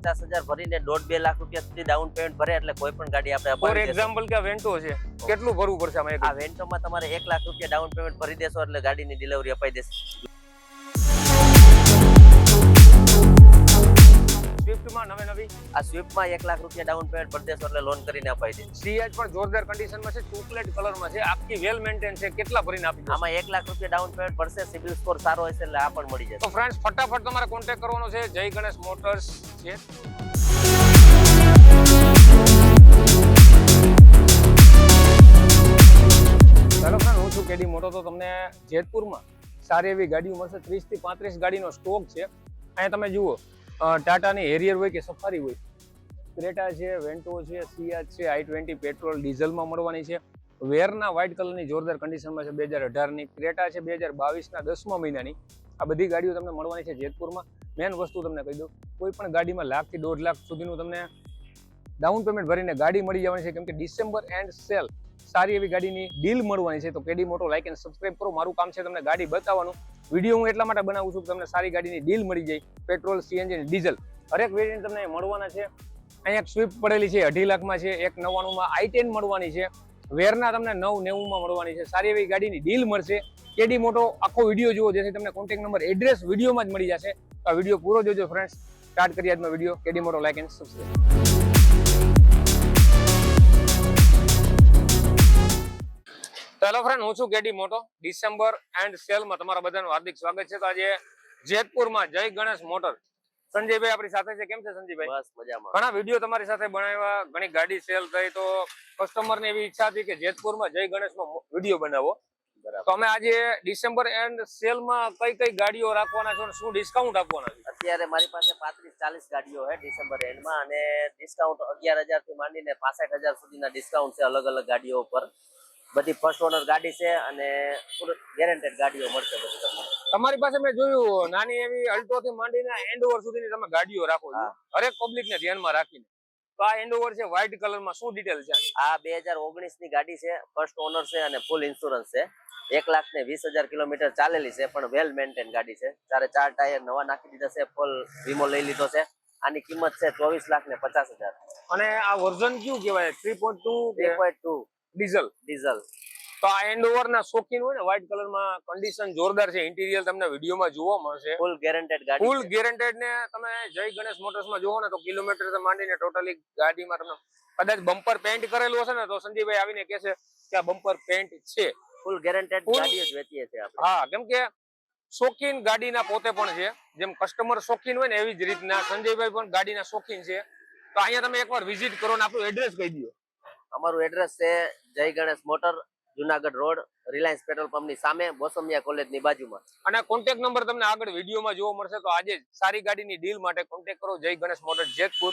50,000 ભરીને 1.5-2 લાખ રૂપિયા સુધી ડાઉન પેમેન્ટ ભરે એટલે કોઈ પણ ગાડી આપણે ફોર અપાવી દેશું. એક્ઝામ્પલ કે વેન્ટો છે, કેટલું ભરવું પડશે આમાં એક? આ વેન્ટોમાં તમારે 1 લાખ રૂપિયા ડાઉન પેમેન્ટ ભરી દેશો એટલે ગાડીની ડિલિવરી અપાઈ દેશે. સ્વિફ્ટમાં નવી આ સ્વિફ્ટમાં 1 લાખ રૂપિયા ડાઉન પેમેન્ટ ભરી દેશો એટલે લોન કરીને અપાઈ દેશે. સીએચ પણ જોરદાર કન્ડિશનમાં છે, ચોકલેટ કલરમાં છે, આખી વેલ મેન્ટેન છે. કેટલા ભરીને આપી દેશો? આમાં 1 લાખ રૂપિયા ડાઉન પેમેન્ટ ભરશે, સિબિલ સ્કોર સારો હશે એટલે આ પણ મળી જશે. તો ફ્રેન્ડ્સ ફટાફટ તમારે કોન્ટેક્ટ કરવાનો છે. જય ગણેશ મોટર્સ છે. ચાલો ફ્રેન્ડ, હું છું કેડી મોટો. તો તમને જેતપુરમાં સારી એવી ગાડીઓ મળશે. 30 થી 35 ગાડીનો સ્ટોક છે. અહીંયા તમે જુઓ, ટાટાની હેરિયર હોય કે સફારી હોય, ક્રેટા છે, વેન્ટો છે, સિયાજ છે, i20 પેટ્રોલ ડીઝલમાં મળવાની છે. વેરના વ્હાઇટ કલરની જોરદાર કન્ડિશનમાં છે, 2018ની. ક્રેટા છે 2022ના 10મા મહિનાની. આ બધી ગાડીઓ તમને મળવાની છે જેતપુરમાં. મેન વસ્તુ તમને કહી દઉં, કોઈ પણ ગાડીમાં 1 લાખ થી 1.5 લાખ સુધીનું તમને ડાઉન પેમેન્ટ ભરીને ગાડી મળી જવાની છે, કેમ કે ડિસેમ્બર એન્ડ સેલ સારી એવી ગાડીની ડીલ મળવાની છે. તો કેડી મોટો લાઈક એન્ડ સબસ્ક્રાઇબ કરો. મારું કામ છે તમને ગાડી બતાવવાનું. વિડીયો હું એટલા માટે બનાવું છું કે તમને સારી ગાડીની ડીલ મળી જાય. પેટ્રોલ, સીએનજી અને ડીઝલ હરેક વેરિયન્ટ તમને મળવાના છે. અહીંયા એક સ્વિફ્ટ પડેલી છે 2.5 લાખમાં છે, 199માં i10 મળવાની છે, વેરના તમને 990માં મળવાની છે. સારી એવી ગાડીની ડીલ મળશે. કેડી મોટો આખો વિડીયો જુઓ, જેથી તમને કોન્ટેક્ટ નંબર, એડ્રેસ વિડીયોમાં જ મળી જશે. આ વિડીયો પૂરો જોજો ફ્રેન્ડ્સ. સ્ટાર્ટ કરીએ આજનો વિડીયો. કેડી મોટો like and subscribe. Hello friend, હું છું કેડી મોટો. ડિસેમ્બર એન્ડ સેલમાં તમારા બધાનું હાર્દિક સ્વાગત છે. તો આજે જેતપુરમાં જય ગણેશ મોટર, સંજયભાઈ આપણી સાથે છે. કેમ છે સંજયભાઈ? બસ મજામાં. ઘણા વિડીયો તમારી સાથે બનાવ્યા, ઘણી ગાડી સેલ થઈ, તો કસ્ટમરની એવી ઈચ્છા હતી કે જેતપુરમાં જય ગણેશનો વિડીયો બનાવો. તો અમે આજે ડિસેમ્બર એન્ડ સેલમાં કઈ કઈ ગાડીઓ રાખવાના છો અને શું ડિસ્કાઉન્ટ આપવાના છે? અત્યારે મારી પાસે 35-40 ગાડીઓ છે ડિસેમ્બર એન્ડમાં, અને ડિસ્કાઉન્ટ 11,000 થી માંડીને 65,000 સુધીના ડિસ્કાઉન્ટ છે અલગ અલગ ગાડીઓ ઉપર. બધી ફર્સ્ટ ઓનર ગાડી છે અને ગેરંટેડ ગાડીઓ મળશે બધી તમને. તમારી પાસે મેં જોયું નાની એવી અલ્ટો થી માંડીને એન્ડ ઓવર સુધીની તમે ગાડીઓ રાખો છો, હરેક પબ્લિક ને ધ્યાનમાં રાખીને. તો આ એન્ડ ઓવર છે વ્હાઇટ કલરમાં, શું ડિટેલ છે? આ 2019 ની ગાડી છે, ફર્સ્ટ ઓનર છે અને ફૂલ ઇન્સ્યોરન્સ છે. 1,20,000 કિલોમીટર ચાલેલી છે, પણ વેલ મેન્ટેન ગાડી છે. 4 ટાયર નવા નાખી દીધા છે, ફૂલ વીમો લઈ લીધો છે. આની કિંમત છે 24,50,000. અને આ વર્ઝન કયું કહેવાય? 3.2 3.2 ડીઝલ. તો આ એન્ડ ઓવર ના શોખીન હોય ને, વ્હાઇટ કલરમાં કન્ડિશન જોરદાર છે. ઇન્ટિરિયર તમને વિડીયોમાં જોવા મળશે. ફૂલ ગેરંટેડ ગાડી, ફૂલ ગેરંટેડ. ને તમે જય ગણેશ મોટર્સમાં જોવો ને તો કિલોમીટર થી માંડીને ટોટલી ગાડીમાં તમને કદાચ બમ્પર પેન્ટ કરેલું હશે ને તો સંજયભાઈ આવીને કહેશે કે આ બમ્પર પેન્ટ છે. ફૂલ ગેરંટેડ ગાડીઓ જ વેચીએ છીએ આપણે. હા, કેમ કે શોખીન ગાડીના પોતે પણ છે. જેમ કસ્ટમર શોખીન હોય ને એવી જ રીતના સંજયભાઈ પણ ગાડીના શોખીન છે. તો અહીંયા તમે એકવાર વિઝિટ કરો ને આપણું એડ્રેસ કહી દો. અમારું એડ્રેસ છે જય Ganesh motor, Junagadh road, Reliance petrol પંપની સામે, બોસમિયા કોલેજની બાજુમાં. અને કોન્ટેક્ટ નંબર તમને આગળ વિડીયોમાં જોવા મળશે. તો આજે સારી ગાડીની ડીલ માટે કોન્ટેક્ટ કરો જય ગણેશ મોટર જેતપુર.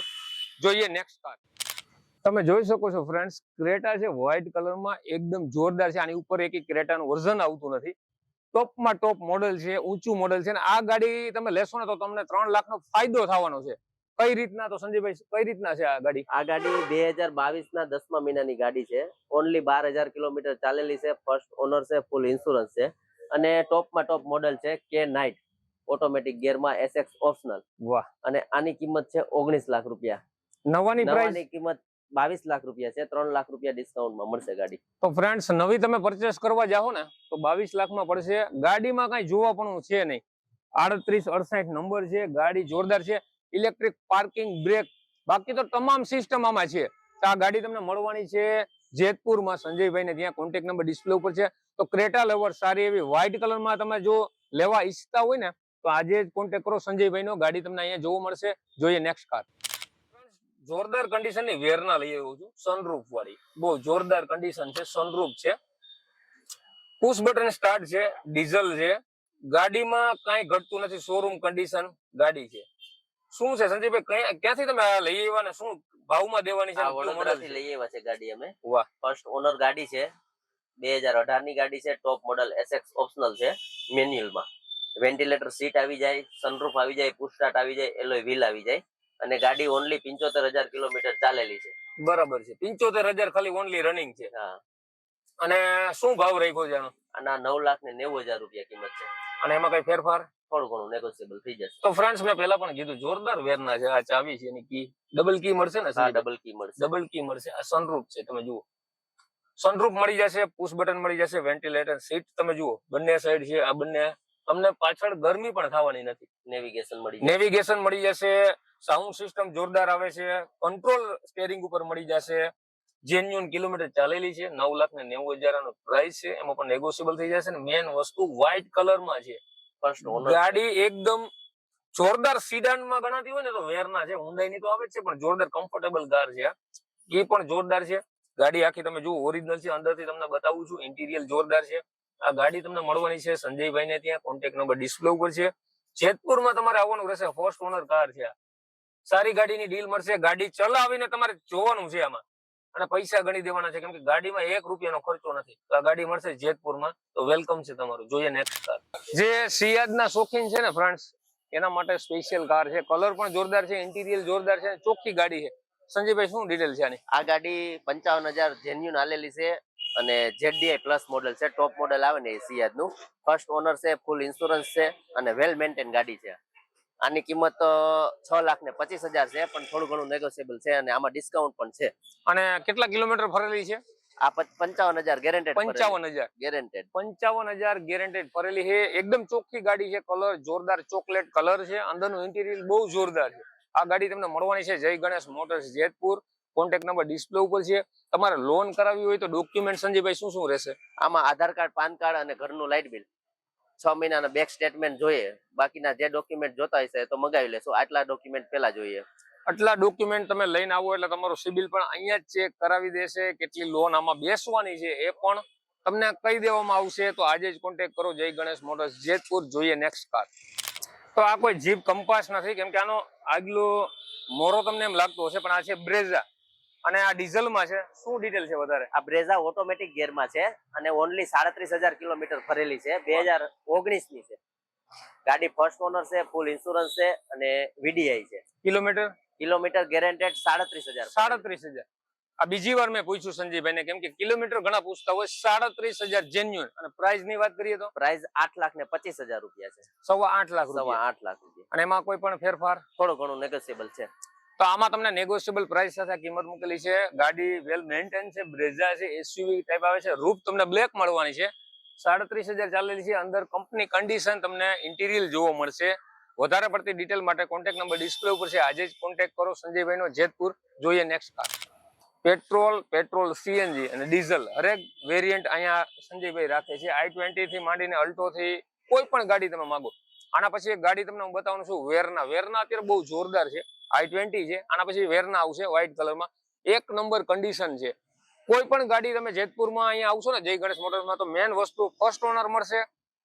જોઈએ નેક્સ્ટ કાર. તમે જોઈ શકો છો ફ્રેન્ડ્સ, ક્રેટા છે વ્હાઇટ કલરમાં, એકદમ જોરદાર છે. આની ઉપર એક ક્રેટાનું વર્ઝન આવતું નથી. ટોપમાં ટોપ મોડેલ છે, ઊંચું મોડેલ છે. અને આ ગાડી તમે લેશો ને તો તમને 3 લાખનો ફાયદો થવાનો છે. કઈ રીતના? તો સંજયભાઈ કઈ રીતના છે આ ગાડી? આ ગાડી 2022ના 10મા મહિનાની ગાડી છે. ઓનલી 12,000 કિલોમીટર ચાલેલી છે. ફર્સ્ટ ઓનર છે, ફૂલ ઇન્સ્યોરન્સ છે, અને ટોપમાં ટોપ મોડેલ છે કે નાઇટ, ઓટોમેટિક ગિયરમાં, SX ઓપ્શનલ. વાહ. અને આની કિંમત છે 19 લાખ રૂપિયા. નવાની કિંમત 22 લાખ રૂપિયા છે. 3 લાખ રૂપિયા ડિસ્કાઉન્ટમાં મળશે ગાડી. તો ફ્રેન્ડ્સ, નવી તમે પરચેસ કરવા જાઓ ને તો 22 લાખમાં પડશે. ગાડીમાં કઈ જોવા પણ છે નહીં. 3868 નંબર છે. ગાડી જોરદાર છે. ઇલેક્ટ્રિક પાર્કિંગ, બ્રેક, બાકી તો તમામ સિસ્ટમ આમાં છે. આ ગાડી તમને મળવાની છે જેતપુરમાં. સંજયભાઈ ને ત્યાં કોન્ટેક્ટ નંબર ડિસ્પ્લે ઉપર છે. તો ક્રેટા લવર સારી એવી વ્હાઇટ કલરમાં તમે જો લેવા ઈચ્છતા હોય ને તો આજે જ કોન્ટેક્ટ કરો સંજયભાઈ નો. ગાડી તમને અહીંયા જોવા મળશે. જોઈએ નેક્સ્ટ કાર. જોરદાર કન્ડિશનની વેરના લઈ આવ્યો છું, સનરૂફ વાળી. બહુ જોરદાર કન્ડિશન છે. સનરૂફ છે, પુશ બટન સ્ટાર્ટ છે, ડીઝલ છે. ગાડીમાં કાંઈ ઘટતું નથી. શોરૂમ કન્ડિશન ગાડી છે. શું છે સંજયભાઈ, ક્યાંથી તમે લઈ આવ્યા ને શું ભાવમાં દેવાની છે? વડોદરાથી લઈ આવ્યા છે ગાડી અમે. વાહ. ફર્સ્ટ ઓનર ગાડી છે, 2018 ની ગાડી છે. ટોપ મોડલ, SX ઓપ્શનલ છે, મેન્યુઅલમાં. વેન્ટિલેટર સીટ આવી જાય, સનરૂફ આવી જાય, પુશ સ્ટાર્ટ આવી જાય, એલોય વ્હીલ આવી જાય. અને ગાડી ઓનલી 75,000 કિલોમીટર ચાલેલી છે. બરાબર છે. 75,000 ખાલી ઓનલી રનિંગ છે. હા. અને શું ભાવ રાખ્યો છે આનો? આના 9,90,000 રૂપિયા કિંમત છે. અને એમાં કઈ ફેરફાર? થોડું ઘણું નેગોશિયેબલ થઈ જશે. તો ફ્રેન્ડ્સ મેં પહેલા પણ કીધું જોરદાર વેરના છે. આ ચાવી છે એની કી, ડબલ કી મળશે ને? હા, ડબલ કી મળશે. ડબલ કી મળશે. આ સનરૂફ છે, તમે જુઓ સનરૂફ મળી જશે, પુશ બટન મળી જશે, વેન્ટિલેટર સીટ તમે જુઓ બંને સાઈડ છે. આ બંને તમને પાછળ ગરમી પણ થવાની નથી. નેવિગેશન મળી જશે. સાઉન્ડ સિસ્ટમ જોરદાર આવે છે. કંટ્રોલ સ્ટીયરિંગ ઉપર મળી જશે. જેન્યુઅન કિલોમીટર ચાલેલી છે. 9,90,000 નો પ્રાઇસ છે. એમાં પણ નેગોશિયેબલ થઈ જશે. ને મેન વસ્તુ વ્હાઇટ કલરમાં છે. ફર્સ્ટ ઓનર ગાડી એકદમ જોરદાર સિડાન માં ગણાતી હોય ને તો વેરના છે. Hyundai ની તો આવે જ છે, પણ જોરદાર કમ્ફર્ટેબલ કાર છે. એ પણ જોરદાર છે. ગાડી આખી તમે જુઓ ઓરિજિનલ છે. અંદરથી તમને બતાવું છું. ઇન્ટિરિયર જોરદાર છે. આ ગાડી તમને મળવાની છે સંજયભાઈ ને ત્યાં. કોન્ટેક્ટ નંબર ડિસ્પ્લે ઉપર છે. જેતપુરમાં તમારે આવવાનું રહેશે. ફર્સ્ટ ઓનર કાર છે. સારી ગાડીની ડીલ મળશે. ગાડી ચલાવીને તમારે જોવાનું છે આમાં, અને પૈસા ગણી દેવાના છે, કેમ કે ગાડીમાં 1 રૂપિયાનો ખર્ચો નથી. આ ગાડી મળશે જેતપુરમાં. તો વેલકમ છે તમારું. જોઈએ નેક્સ્ટ કાર. જે સિયાદના શોખીન છે ને ફ્રેન્ડ્સ, એના માટે સ્પેશિયલ કાર છે. કલર પણ જોરદાર છે, ઇન્ટિરિયર જોરદાર છે, ચોખ્ખી ગાડી છે. સંજયભાઈ શું ડિટેલ છે આની? આ ગાડી 55,000 જેન્યુન હાલેલી છે અને ZDI પ્લસ મોડેલ છે. ટોપ મોડેલ આવે ને એ સિયાદ નું. ફર્સ્ટ ઓનર છે, ફૂલ ઇન્સ્યોરન્સ છે અને વેલ મેન્ટેન ગાડી છે. આની કિંમત 6,25,000 છે, પણ થોડું ઘણું નેગોશિયેબલ છે અને આમાં ડિસ્કાઉન્ટ પણ છે. અને કેટલા કિલોમીટર ફરેલી છે? આ 55,000 ગેરેન્ટેડ. 55,000 ગેરેન્ટેડ. 55,000 ગેરેન્ટેડ ફરેલી છે. એકદમ ચોખ્ખી ગાડી છે. કલર જોરદાર ચોકલેટ કલર છે. અંદરનું ઇન્ટિરિયર બહુ જોરદાર છે. આ ગાડી તમને મળવાની છે જય Ganesh motors Jetpur. Contact number display ઉપર છે. તમારે લોન કરાવવી હોય તો ડોક્યુમેન્ટ સંજયભાઈ શું રહેશે? આમાં આધાર કાર્ડ, પાન કાર્ડ અને ઘરનું લાઇટ બિલ, 6 મહિનાના બેંક સ્ટેટમેન્ટ જોઈએ. બાકીના જે ડોક્યુમેન્ટ જોતા હશે તો મગાવી લેશું. આટલા ડોક્યુમેન્ટ પેલા જોઈએ. આટલા ડોક્યુમેન્ટ તમે લઈને આવો એટલે તમારો સિબિલ પણ અહીંયા જ ચેક કરાવી દેશે. કેટલી લોન આમાં બેસવાની છે એ પણ તમને કહી દેવામાં આવશે. તો આજે જ કોન્ટેક્ટ કરો જય ગણેશ મોટર્સ જેતપુર. જોઈએ નેક્સ્ટ કાર. તો આ કોઈ જીપ કંપાસ નથી, કેમ કે આનો આગલો મોરો તમને એમ લાગતો હશે, પણ આ છે બ્રેઝા અને આ ડીઝલમાં છે. શું ડિટેલ છે વધારે? આ બ્રેઝા ઓટોમેટિક ગિયરમાં છે અને ઓનલી 37,000 કિલોમીટર ફરેલી છે. 2019 ની છે ગાડી. ફર્સ્ટ ઓનર છે, ફૂલ ઇન્સ્યોરન્સ છે અને VDI છે. Kilometre guaranteed 37,000. 37,000. આ બીજી વાર મેં પૂછ્યું સંજયભાઈ ને, કેમ કે કિલોમીટર ઘણા પૂછતા હોય. 37,000 જેન્યુઅન. અને પ્રાઇસ ની વાત કરીએ તો પ્રાઇસ 8,25,000 રૂપિયા છે. 8.25 લાખ રૂપિયા. 8 લાખ રૂપિયા. અને એમાં કોઈ પણ ફેરફાર? થોડું ઘણું નેગોશિયેબલ છે. તો આમાં તમને નેગોશિયેબલ પ્રાઇસ સાથે કિંમત મૂકેલી છે. ગાડી વેલ મેન્ટેન છે. બ્રેઝા છે, SUV ટાઈપ આવે છે. રૂફ તમને બ્લેક મળવાની છે. 37,000 ચાલેલી છે. અંદર કંપની કન્ડિશન તમને ઇન્ટિરિયર જોવા મળશે. વધારે પડતી ડિટેલ માટે કોન્ટેક્ટ નંબર ડિસ્પ્લે ઉપર છે. આજે જ કોન્ટેક્ટ કરો સંજયભાઈ નો જેતપુર. જોઈએ નેક્સ્ટ કાર. પેટ્રોલ, CNG અને ડીઝલ હરેક વેરિયન્ટ અહીંયા સંજયભાઈ રાખે છે. i20 થી માંડીને અલ્ટો થી કોઈ પણ ગાડી તમે માંગો. આના પછી એક ગાડી તમને હું બતાવવાનું છું. વેરના અત્યારે બહુ જોરદાર છે. i20 છે. આના પછી વેરના આવશે વ્હાઇટ કલરમાં. 1 નંબર કન્ડિશન છે. કોઈ પણ ગાડી તમે જેતપુરમાં અહીંયા આવશો ને જય ગણેશ મોટર્સમાં, તો મેન વસ્તુ ફર્સ્ટ ઓનર મળશે.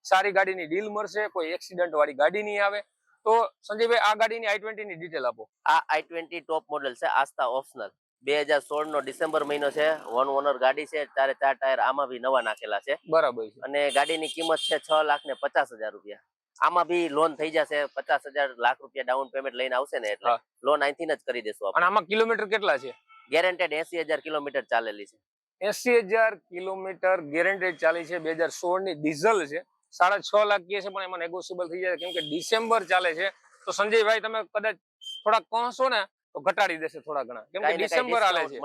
સારી ગાડીની ડીલ મળશે. કોઈ એક્સિડન્ટ વાળી ગાડી નહીં આવે. તો સંજયભાઈ આ ગાડીની i20 ની ડિટેલ આપો. આ i20 ટોપ મોડેલ છે. આસ્થા ઓપ્શનલ. 2016 નો ડિસેમ્બર મહિનો છે. 1 ઓનર ગાડી છે. 4 ટાયર આમાં બી નવા નાખેલા છે. બરાબર છે. અને ગાડીની કિંમત છે 6,50,000 રૂપિયા. આમાં બી લોન થઈ જશે. 50,000 લાખ રૂપિયા ડાઉન પેમેન્ટ લઈને આવશે ને એટલે લોન અહીંથી જ કરી દેશું આપણે. અને આમાં કિલોમીટર કેટલા છે? ગેરેન્ટેડ 80,000 કિલોમીટર ચાલેલી છે. 80,000 કિલોમીટર ગેરેન્ટેડ ચાલી છે. 2016 ની ડીઝલ છે. 6.5 લાખ કહે છે, પણ એમાં નેગોશિયેબલ થઈ જાય, કેમ કે ડિસેમ્બર ચાલે છે. તો સંજયભાઈ તમે કદાચ થોડાક કહશો ને તો ઘટાડી દેશે થોડા ઘણા, કેમ કે ડિસેમ્બર આલે છે.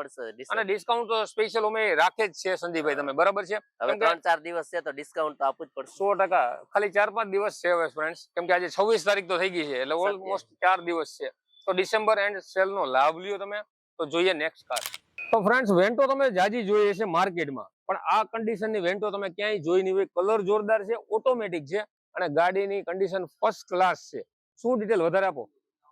અને ડિસ્કાઉન્ટ તો સ્પેશિયલ અમે રાખે જ છે સંજયભાઈ. તમે બરાબર છે. હવે 3-4 દિવસ છે તો ડિસ્કાઉન્ટ તો આપવું જ પડશે. 100%. ખાલી 4-5 દિવસ છે હવે ફ્રેન્ડ્સ, કેમ કે આજે 26 તારીખ તો થઈ ગઈ છે, એટલે ઓલમોસ્ટ 4 દિવસ છે. તો ડિસેમ્બર એન્ડ સેલ નો લાભ લ્યો તમે. તો જોઈએ નેક્સ્ટ કાર. તો ફ્રેન્ડ્સ વેન્ટો તમે જાજી જોઈએ છે માર્કેટમાં, પણ આ કન્ડિશનની વેન્ટો તમે ક્યાંય જોઈ નહીં હોય. કલર જોરદાર છે, ઓટોમેટિક છે અને ગાડીની કન્ડિશન ફર્સ્ટ ક્લાસ છે. શું ડિટેલ વધારે આપો?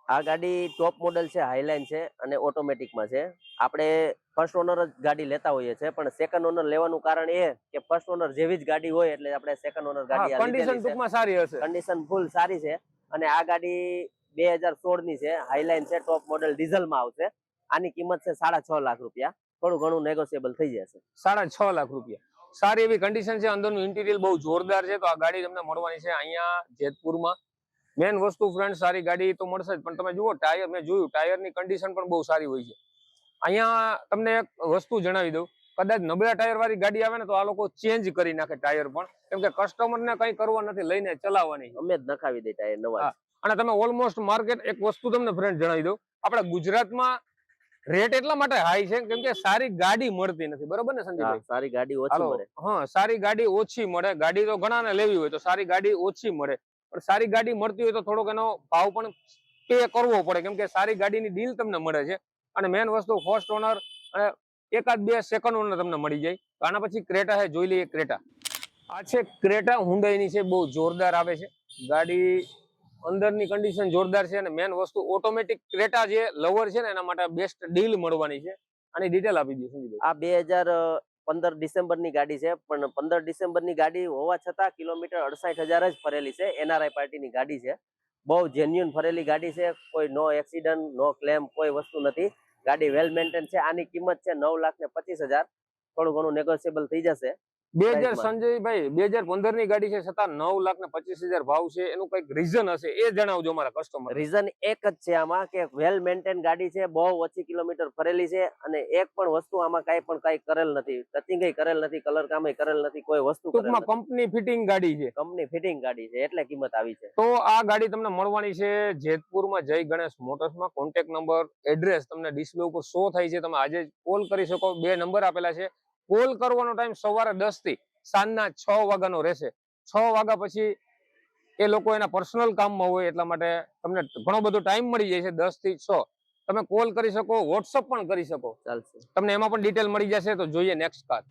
આ ગાડી ટોપ મોડેલ છે, હાઈલાઇન છે અને ઓટોમેટિકમાં છે. આપણે ફર્સ્ટ ઓનર જ ગાડી લેતા હોઈએ છીએ, પણ સેકન્ડ ઓનર લેવાનું કારણ એ કે ફર્સ્ટ ઓનર જેવી જ ગાડી હોય એટલે આપણે સેકન્ડ ઓનર ગાડી કન્ડિશન ટૂંકમાં સારી હશે. કન્ડિશન ફૂલ સારી છે. અને આ ગાડી 2016 ની છે, હાઈલાઇન છે, ટોપ મોડેલ ડીઝલમાં આવશે. આની કિંમત છે 6.5 લાખ રૂપિયા. થોડું ઘણું નેગોશિયેબલ થઈ જશે. 6.5 લાખ રૂપિયા. સારી એવી કન્ડિશન છે. અંદરનું ઇન્ટિરિયર બહુ જોરદાર છે. તો આ ગાડી તમને મળવાની છે અહીંયા જેતપુરમાં. મેન વસ્તુ ફ્રેન્ડ, સારી ગાડી તો મળશે જ, પણ તમે જુઓ ટાયર, મેં જોયું ટાયરની કન્ડિશન પણ બહુ સારી હોય છે. અહીંયા તમને એક વસ્તુ જણાવી દઉં, કદાચ નબળા ટાયર વાળી ગાડી આવે ને તો આ લોકો ચેન્જ કરી નાખે ટાયર પણ, કેમ કે કસ્ટમર ને કઈ કરવા નથી, લઈને ચલાવવાની. અમે જ નખાવી દઈએ ટાયર નવા. હા. અને તમે ઓલમોસ્ટ માર્કેટ, એક વસ્તુ તમને ફ્રેન્ડ જણાવી દઉં, આપણા ગુજરાતમાં રેટ એટલા માટે હાઈ છે કેમ કે સારી ગાડી મળતી નથી, બરોબર ને સંજયભાઈ? સારી ગાડી ઓછી મળે. હા, સારી ગાડી ઓછી મળે. ગાડી તો ઘણાને લેવી હોય તો સારી ગાડી ઓછી મળે, પણ સારી ગાડી મળતી હોય તો થોડોક એનો ભાવ પણ પે કરવો પડે, કેમ કે સારી ગાડીની ડીલ તમને મળે છે. અને મેન વસ્તુ ફર્સ્ટ ઓનર અને એકાદ બે સેકન્ડ ઓનર તમને મળી જાય. તો આના પછી ક્રેટા છે, જોઈ લઈએ ક્રેટા. આ છે ક્રેટા, હુન્ડાઈની છે, બહુ જોરદાર આવે છે ગાડી. અંદરની કન્ડિશન જોરદાર છે અને મેન વસ્તુ ઓટોમેટિક ક્રેટા જે લવર છે ને એના માટે બેસ્ટ ડીલ મળવાની છે. આની ડિટેલ આપી દો સંજીભાઈ. આ 2015 ડિસેમ્બર ની ગાડી છે, પણ 15 ડિસેમ્બર ની ગાડી હોવા છતાં કિલોમીટર 68,000 જ ફરેલી છે. NRI પાર્ટીની ગાડી છે, બહુ જેન્યુઅન ફરેલી ગાડી છે. કોઈ નો એક્સિડન્ટ, નો ક્લેમ, કોઈ વસ્તુ નથી. ગાડી વેલ મેન્ટેન છે. આની કિંમત છે 9,25,000. થોડું ઘણું નેગોશિયેબલ થઈ જશે. 2000 સંજયભાઈ 2015 ની ગાડી છે છતાં 9,25,000 ભાવ છે, એનું કઈક રીઝન હશે, એ જણાવજો અમારા કસ્ટમર. રીઝન એક જ છે આમાં કે વેલ મેન્ટેન ગાડી છે, બહુ ઓછી કિલોમીટર ફરેલી છે અને એક પણ વસ્તુ આમાં કઈ કરેલ નથી, ટચિંગ કરેલ નથી, કલર કામ કરેલ નથી, કોઈ વસ્તુ ટૂંકમાં કંપની ફિટિંગ ગાડી છે. કંપની ફિટિંગ ગાડી છે એટલે કિંમત આવી છે. તો આ ગાડી તમને મળવાની છે જેતપુરમાં જય ગણેશ મોટર્સમાં. કોન્ટેક્ટ નંબર, એડ્રેસ તમને ડિસ્પ્લે ઉપર શો થાય છે, તમે આજે કોલ કરી શકો. 2 નંબર આપેલા છે. કોલ કરવાનો ટાઈમ સવારે 10 થી સાંજના 6 વાગ્યાનો રહેશે. 6 વાગ્યા પછી એ લોકો એના પર્સનલ કામમાં હોય, એટલા માટે તમને ઘણો બધો ટાઈમ મળી જાય છે. 10 થી 6 તમે કોલ કરી શકો, વોટ્સઅપ પણ કરી શકો, ચાલશે. તમને એમાં પણ ડિટેલ મળી જશે. તો જોઈએ નેક્સ્ટ કાર.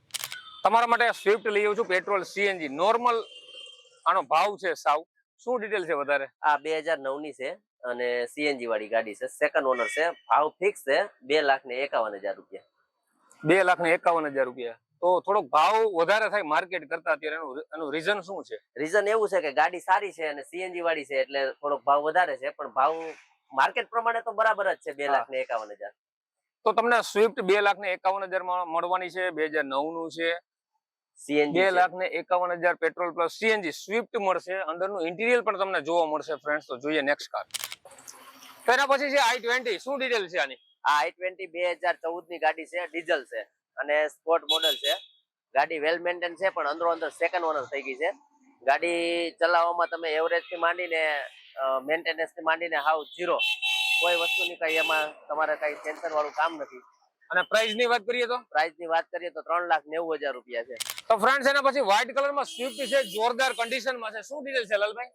તમારા માટે સ્વિફ્ટ લઈ આવ્યો છું, પેટ્રોલ CNG નોર્મલ. આનો ભાવ છે સાવ, શું ડિટેલ છે વધારે? આ 2009 ની છે અને CNG વાળી ગાડી છે, સેકન્ડ ઓનર છે. ભાવ ફિક્સ છે 2,51,000 રૂપિયા. 2,51,000 રૂપિયા. તો થોડોક ભાવ વધારે થાય માર્કેટ કરતા અત્યારે, એનું રીઝન શું છે? રીઝન એવું છે કે ગાડી સારી છે અને CNG વાળી છે એટલે થોડોક ભાવ વધારે છે, પણ ભાવ માર્કેટ પ્રમાણે તો બરાબર જ છે 2,51,000. તો તમને સ્વિફ્ટ 2,51,000 માં મળવાની છે. 2009 નું છે, CNG 2,51,000 petrol plus CNG Swift મળશે. અંદરનું ઇન્ટિરિયર પણ તમને જોવા મળશે ફ્રેન્ડ્સ. તો જોઈએ નેક્સ્ટ કાર. તેના પછી છે i20. શું ડિટેલ છે આની? આ i20 2014 ની ગાડી છે, ડીઝલ છે અને સ્પોર્ટ મોડલ છે. ગાડી વેલ મેન્ટેન છે, પણ અંદરો અંદર સેકન્ડ ઓનર થઈ ગઈ છે. ગાડી ચલાવવામાં તમે એવરેજ થી માંડીને મેન્ટેનન્સ થી માંડીને હાવ ઝીરો, કોઈ વસ્તુની કઈ એમાં તમારે કઈ ટેન્શન વાળું કામ નથી. અને પ્રાઇસ ની વાત કરીએ તો? પ્રાઇસ ની વાત કરીએ તો 3,90,000 રૂપિયા છે. તો ફ્રેન્ડ્સ એના પછી વ્હાઇટ કલર માં સ્વિફ્ટ છે, જોરદાર કન્ડિશન માં છે. શું ડિટેલ છે લાલભાઈ?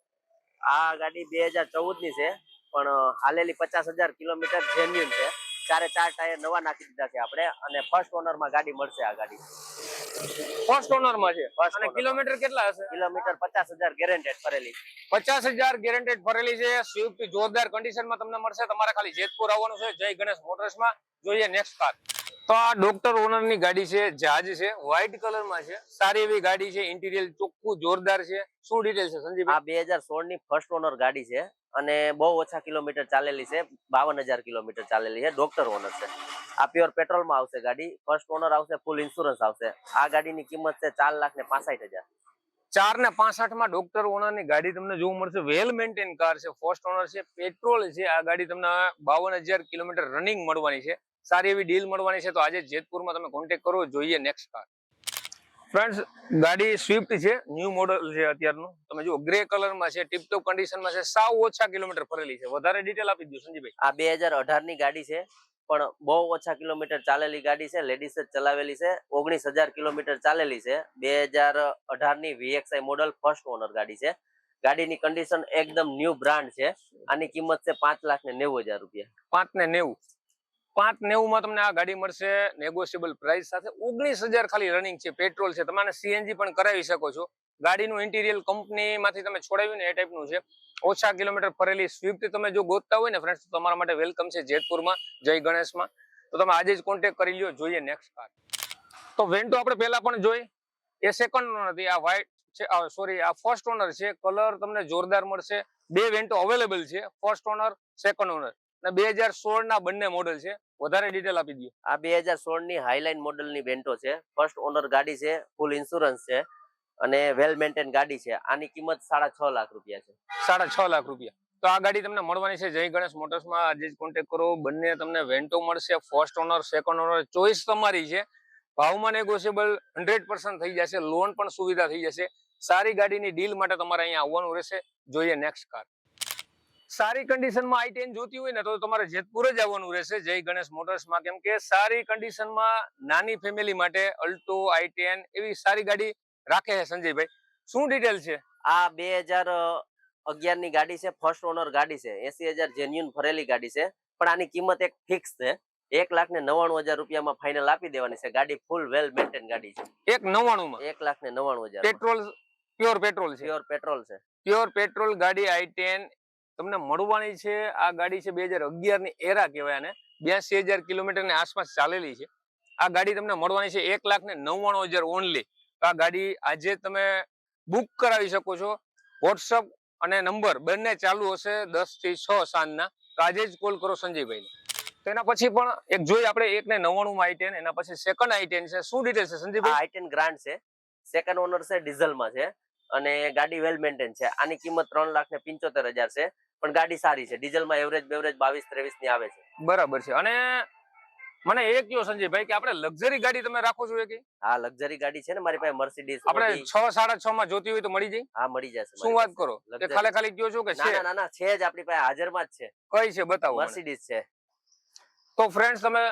આ ગાડી 2014 ની છે, પણ હાલેલી 50,000 કિલોમીટર જેન્યુઅન છે. 4 ટાયર નવા નાખી દીધા છે આપણે, અને ફર્સ્ટ ઓનર માં ગાડી મળશે. આ ગાડી ફર્સ્ટ ઓનર માં છે. અને કિલોમીટર કેટલા હશે? કિલોમીટર 50,000 ગેરેન્ટેડ ફરેલી. 50,000 ગેરેન્ટેડ ફરેલી છે. સ્વિફ્ટ જોરદાર કન્ડિશન માં તમને મળશે. તમારે ખાલી જેતપુર આવવાનું છે, જય ગણેશ મોટર્સ માં. જોઈએ નેક્સ્ટ કાર. તો આ ડોક્ટર ઓનર ની ગાડી છે, જાજ છે, વ્હાઇટ કલર માં છે. સારી એવી ગાડી છે, ઇન્ટિરિયર ચોખ્ખું જોરદાર છે. શું ડિટેલ છે સંજીવ? આ 2016 ની ફર્સ્ટ ઓનર ગાડી છે અને બહુ ઓછા કિલોમીટર ચાલેલી છે, 52,000 કિલોમીટર ચાલેલી છે. ડોક્ટર ઓનર છે. આ પ્યોર પેટ્રોલ માં આવશે ગાડી. ફર્સ્ટ ઓનર આવશે, ફૂલ ઇન્સ્યોરન્સ આવશે. આ ગાડીની કિંમત છે 4,65,000. 4,65,000 માં ડોક્ટર ઓનર ની ગાડી તમને જોવા મળશે. વેલ મેન્ટેન કાર છે, ફર્સ્ટ ઓનર છે, પેટ્રોલ છે. આ ગાડી તમને 52,000 કિલોમીટર રનિંગ મળવાની છે. સારી એવી ડીલ મળવાની છે. તો આજે જેતપુરમાં તમે કોન્ટેક્ટ કરો. જોઈએ નેક્સ્ટ કાર. ફ્રેન્ડ્સ ગાડી સ્વિફ્ટ છે, ન્યુ મોડલ છે અત્યારનું. તમે જુઓ ગ્રે કલર માં છે, ટીપટોપ કન્ડિશનમાં છે, સાવ ઓછા કિલોમીટર ફરેલી છે. વધારે ડિટેલ આપી દો સંજીભાઈ. આ 2018 ની ગાડી છે, પણ બહુ ઓછા કિલોમીટર ચાલેલી ગાડી છે. લેડીઝ જ ચલાવેલી છે. 19,000 કિલોમીટર ચાલેલી છે. 2018 ની VXI મોડલ ફર્સ્ટ ઓનર ગાડી છે. ગાડીની કન્ડિશન એકદમ ન્યુ બ્રાન્ડ છે. આની કિંમત છે 5,90,000 રૂપિયા. 5,90,000. 5,90,000 માં તમને આ ગાડી મળશે નેગોશિયેબલ પ્રાઇસ સાથે. 19,000 ખાલી રનિંગ છે, પેટ્રોલ છે. તમારે CNG પણ કરાવી શકો છો. ગાડીનું ઇન્ટિરિયર કંપની માંથી તમે છોડાવ્યું ને એ ટાઈપનું છે. ઓછા કિલોમીટર ફરેલી સ્વિફ્ટ તમે જો ગોતતા હોય ને ફ્રેન્ડ્સ, તો તમારા માટે વેલકમ છે જેતપુરમાં, જય ગણેશમાં. તો તમે આજે જ કોન્ટેક્ટ કરી લ્યો. જોઈએ નેક્સ્ટ કાર. તો વેન્ટો આપણે પહેલા પણ જોઈ, એ સેકન્ડ ઓનર હતી. આ વ્હાઇટ છે, સોરી આ ફર્સ્ટ ઓનર છે. કલર તમને જોરદાર મળશે. 2 વેન્ટો અવેલેબલ છે, ફર્સ્ટ ઓનર, સેકન્ડ ઓનર. અને 2016 ના બંને મોડલ છે. વધારે ડિટેલ આપી દો. આ 2016 ની હાઈલાઇન મોડલ ની વેન્ટો છે, ફર્સ્ટ ઓનર ગાડી છે, ફૂલ ઇન્સ્યોરન્સ છે અને વેલ મેન્ટેન ગાડી છે. આની કિંમત 6.5 લાખ રૂપિયા છે. 6.5 લાખ રૂપિયા. તો આ ગાડી તમને મળવાની છે જય ગણેશ મોટર્સમાં. આજે જ કોન્ટેક્ટ કરો. બંને તમને વેન્ટો મળશે, first honour, second owner, choice તમારી છે. ભાવમાં નેગોશિયેબલ 100% થઈ જશે, લોન પણ સુવિધા થઈ જશે. સારી ગાડીની ડીલ માટે તમારે અહીંયા આવવાનું રહેશે. જોઈએ નેક્સ્ટ કાર. સારી કન્ડિશનમાં i10 જોતી હોય ને તો તમારે જેતપુર જ આવવાનું રહેશે જય ગણેશ મોટર્સમાં, કેમ કે સારી કન્ડિશનમાં નાની ફેમિલી માટે અલ્ટો i10 એવી સારી ગાડી રાખે છે સંજયભાઈ. શું ડિટેલ છે? આ 2011 ની ગાડી છે, ફર્સ્ટ ઓનર ગાડી છે, 80,000 જેન્યુન ભરેલી ગાડી છે, પણ આની કિંમત એક ફિક્સ છે. 1,99,000 રૂપિયામાં ફાઇનલ આપી દેવાની છે. ગાડી ફૂલ વેલ મેન્ટેન ગાડી છે. 1,99 માં 1,99,000 પેટ્રોલ, પ્યોર પેટ્રોલ છે. પ્યોર પેટ્રોલ છે. પ્યોર પેટ્રોલ ગાડી i10 તમને મળવાની છે. આ ગાડી છે 2011 ની એરા કહેવાય અને 82,000 કિલોમીટર ની આસપાસ ચાલેલી છે. આ ગાડી તમને મળવાની છે 1,99,000 ઓનલી. આ ગાડી આજે તમે બુક કરાવી શકો છો. વોટ્સઅપ અને નંબર બંને ચાલુ હશે 10 થી 6 સાંજના. તો આજે જ કોલ કરો સંજયભાઈને. તો એના પછી પણ એક જોઈએ આપણે 1,99 માં i10, એના પછી સેકન્ડ i10 છે. શું ડિટેલ છે સંજયભાઈ? આ i10 ગ્રાન્ડ છે, સેકન્ડ ઓનર છે, ડીઝલમાં છે અને ગાડી વેલ મેન્ટેન છે. આની કિંમત 3,75,000 છે, પણ ગાડી સારી છે. ડીઝલમાં એવરેજ 22-23 ની આવે છે. બરાબર છે. અને મને એ કહો સંજયભાઈ કે આપણે લક્ઝરી ગાડી તમે રાખો છો કે? હા, લક્ઝરી ગાડી છે ને મારી પાસે, મર્સિડીઝ. આપણે 6-6.5 માં જોતી હોય તો મળી જાય? હા, મળી જશે. શું વાત કરો? તે ખાલી કહો છો કે છે? ના ના, છે જ આપણી પાસે, હાજરમાં જ છે. કઈ છે બતાવો. મર્સિડીઝ છે. તો ફ્રેન્ડ્સ તમે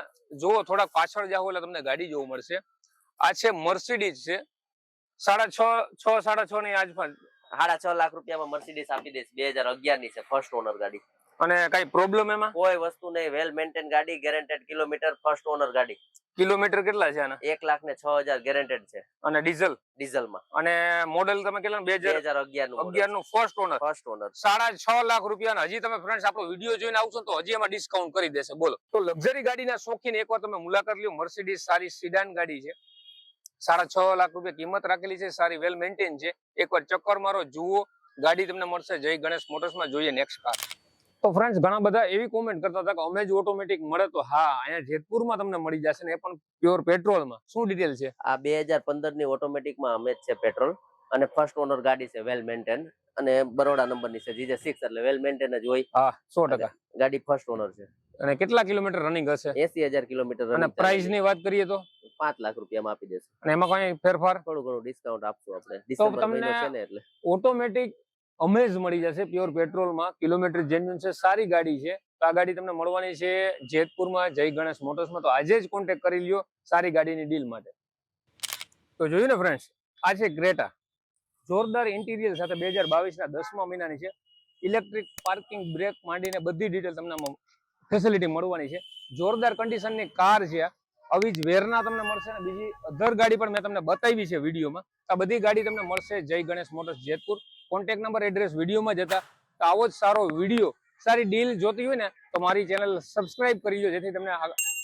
જુઓ, થોડાક પાછળ જાઓ એટલે તમને ગાડી જોવા મળશે. આ છે મર્સિડીઝ છે, 6.5 ની આસપાસ. 6.5 લાખ રૂપિયામાં મર્સિડીઝ આપી દઈશ. 2011 ની છે, ફર્સ્ટ ઓનર ગાડી. અને કઈ પ્રોબ્લેમ એમાં? કોઈ વસ્તુ નહીં, વેલ મેન્ટેન ગાડી, ગેરંટેડ કિલોમીટર, ફર્સ્ટ ઓનર ગાડી. કિલોમીટર કેટલા છે આના? 1,06,000 ગેરંટેડ છે. અને ડીઝલ? ડીઝલમાં. અને મોડેલ તમે કેટલા? 2011 નું first honour. First honour. 6.5 lakh રૂપિયા. હજી તમે ફ્રેન્ડ્સ આપણો વિડીયો જોઈને આવશો તો હજી એમાં ડિસ્કાઉન્ટ કરી દેશે. બોલો. તો લક્ઝરી ગાડીના શોખીન એકવાર તમે મુલાકાત લ્યો. મર્સિડીઝ સારી સિડાન ગાડી છે, 6.5 લાખ રૂપિયા કિંમત રાખેલી છે, સારી વેલ મેન્ટેન છે. એકવાર ચક્કર મારો, જુઓ. ગાડી તમને મળશે જય ગણેશ મોટર્સમાં. જોઈએ નેક્સ્ટ કાર. તો ફ્રેન્ડ્સ ઘણા બધા એવી કોમેન્ટ કરતા હતા કે અમે જ ઓટોમેટિક મળે, તો હા, અહીંયા જેતપુરમાં તમને મળી જશે ને, એ પણ પ્યોર પેટ્રોલમાં. શું ડિટેલ છે? આ 2015 ની ઓટોમેટિકમાં અમે જ છે, પેટ્રોલ, અને ફર્સ્ટ ઓનર ગાડી છે, વેલ મેન્ટેન, અને બરોડા નંબરની છે, GJ6, એટલે વેલ મેન્ટેન જ હોય. હા, 100%. ગાડી ફર્સ્ટ ઓનર છે. અને કેટલા કિલોમીટર રનિંગ હશે? 80,000 કિલોમીટર. અને પ્રાઇસ ની વાત કરીએ તો 5 લાખ રૂપિયામાં આપી દેશે. અને એમાં કઈ ફેરફાર? થોડું ઘણું ડિસ્કાઉન્ટ આપશું આપણે. ડિસેમ્બર મહિનો છે ને એટલે. ઓટોમેટિક અમેઝ મળી જશે પ્યોર પેટ્રોલમાં. કિલોમીટર જેન્યુન છે, સારી ગાડી છે. તો આ ગાડી તમને મળવાની છે જેતપુરમાં જય ગણેશ મોટર્સમાં. તો આજે જ કોન્ટેક્ટ કરી લ્યો સારી ગાડીની ડીલ માટે. તો જોયું ને ફ્રેન્ડ્સ, આ છે ક્રેટા, જોરદાર ઇન્ટિરિયર સાથે 2022 ના 10મા મહિનાની છે. ઇલેક્ટ્રિક પાર્કિંગ, બ્રેક માંડીને બધી ડિટેલ તમને ફેસિલિટી મળવાની છે. જોરદાર કન્ડિશનની કાર છે. આવી જ વેરના તમને મળશે ને બીજી અધર ગાડી પણ મેં તમને બતાવી છે વિડીયોમાં. આ બધી ગાડી તમને મળશે જય Ganesh motors Jetpur. Contact number, address વિડીયોમાં જ હતા. તો આવો જ સારો વિડીયો, સારી ડીલ જોતી હોય ને તો મારી ચેનલ સબસ્ક્રાઇબ કરી લો, જેથી તમને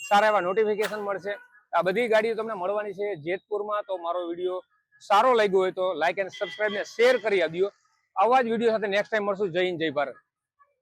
સારા એવા નોટિફિકેશન મળશે. આ બધી ગાડીઓ તમને મળવાની છે જેતપુરમાં. તો મારો વિડીયો સારો લાગ્યો હોય તો લાઈક એન્ડ સબસ્ક્રાઇબ ને શેર કરી આપજો. આવા જ વિડીયો સાથે નેક્સ્ટ ટાઈમ મળશું. જય હિન્દ, જય ભારત.